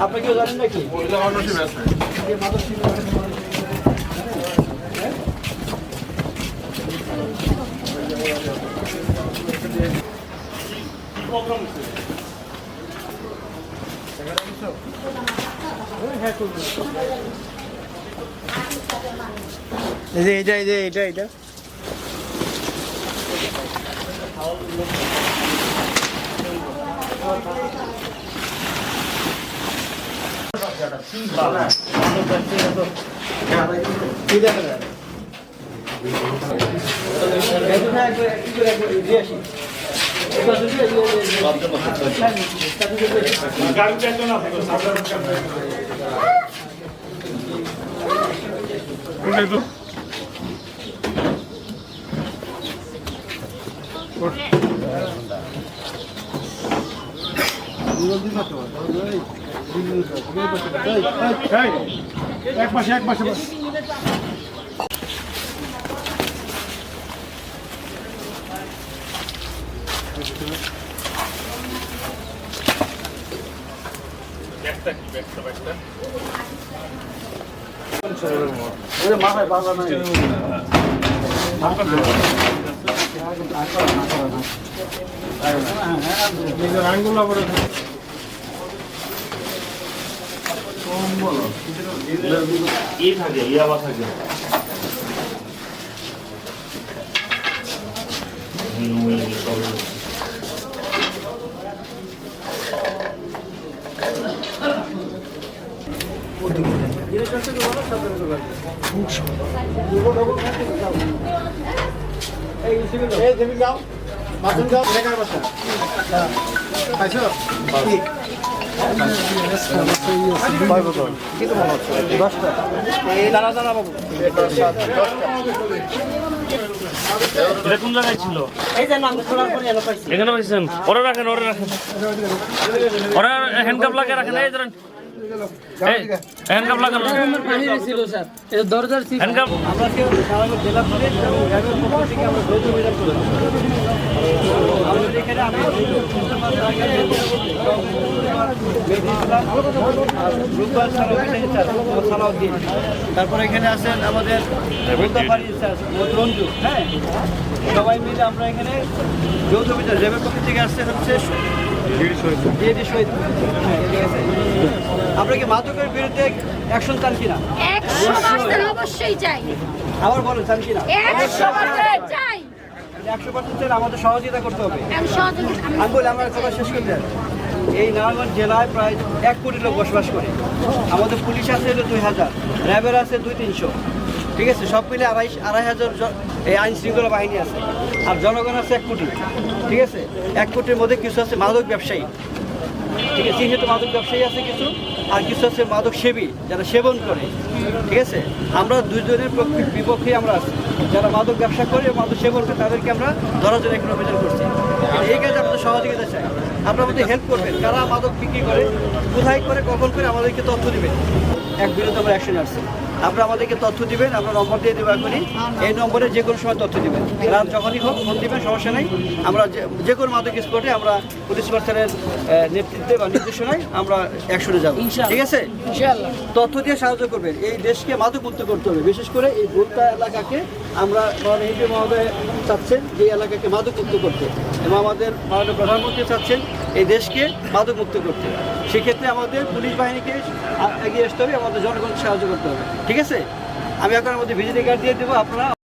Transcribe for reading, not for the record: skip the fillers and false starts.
আপনি কেউ জানেন নাকি? এটা এক মাসে মাথায় বাধা নাই আঙ্গুল থাকে ইয়াবা থাকে কোন জায়গায় ছিল? এখানে পাইছেন? ওরা রাখেন ওরা হ্যান্ডকাপ লাগিয়ে রাখেন। এই ধরেন হ্যান্ডকাপ লাগানো দরজার হ্যান্ডকাপ। আমরা কেউ সারাগঞ্জ জেলা পুলিশ এবং র্যাবের পক্ষ থেকে আমরা যৌথ অভিযান করেছি। আমাদের এখানে তারপরে এখানে আছেন আমাদের রঞ্জু। হ্যাঁ, সবাই মিলে আমরা এখানে যৌথ অভিযান র্যাবের পক্ষ থেকে আসছে হচ্ছে আমরা কি মাদকের বিরুদ্ধে অ্যাকশন চান কিনা? অবশ্যই চাই। আবার বলেন চান কিনা? 100% চাই। 100% আমাদের সহযোগিতা করতে হবে। আমি বলি আমরা কথা শেষ করে দেন। এই নারায়ণগঞ্জ জেলায় প্রায় 1 কোটি লোক বসবাস করে। আমাদের পুলিশ আছে 2000, র্যাবের আছে 200-300। ঠিক আছে, সব মিলে 2,500 এই আইন শৃঙ্খলা বাহিনী আছে। আর জনগণ আছে 1 কোটি। ঠিক আছে, 1 কোটির মধ্যে কিছু আছে মাদক ব্যবসায়ী। ঠিক আছে, যেহেতু মাদক ব্যবসায়ী আছে কিছু, আর কিছু আছে মাদক সেবী যারা সেবন করে। ঠিক আছে, আমরা দুজনের বিপক্ষে আমরা আছি। যারা মাদক ব্যবসা করে মাদক সেবন করে তাদেরকে আমরা ধরার জন্য এখন অভিযান করছি। এই কাজে আপনাদের সহযোগিতা চাই, আপনারা আমাদের হেল্প করবেন। কারা মাদক বিক্রি করে, কোথায় করে, কখন করে আমাদেরকে তথ্য দিবেন। এক বিরুদ্ধে আমরা অ্যাকশন আসছি, আপনারা আমাদেরকে তথ্য দিবেন। আমরা নম্বর দিয়ে দেবো এখনই, এই নম্বরে যে কোনো সময় তথ্য দিবেন। রাত যখনই হোক ফোন দিবেন, সমস্যা নেই। আমরা যে কোনো মাদক স্পটে আমরা পুলিশ প্রশাসনের নেতৃত্বে বা নির্দেশনায় আমরা অ্যাকশনে যাবো। ঠিক আছে, তথ্য দিয়ে সাহায্য করবেন। এই দেশকে মাদক মুক্ত করতে হবে, বিশেষ করে এই ভোক্তা এলাকাকে আমরা এমপি মহোদয় চাচ্ছেন যে এলাকাকে মাদক মুক্ত করতে, এবং আমাদের মাননীয় প্রধানমন্ত্রী চাচ্ছেন এই দেশকে মাদক মুক্ত করতে। সেক্ষেত্রে আমাদের পুলিশ বাহিনীকে এগিয়ে আসতে হবে, আমাদের জনগণকে সাহায্য করতে হবে। ঠিক আছে, আমি এখন আমাদের ভিজিটিং কার্ড দিয়ে দেবো। আপনারা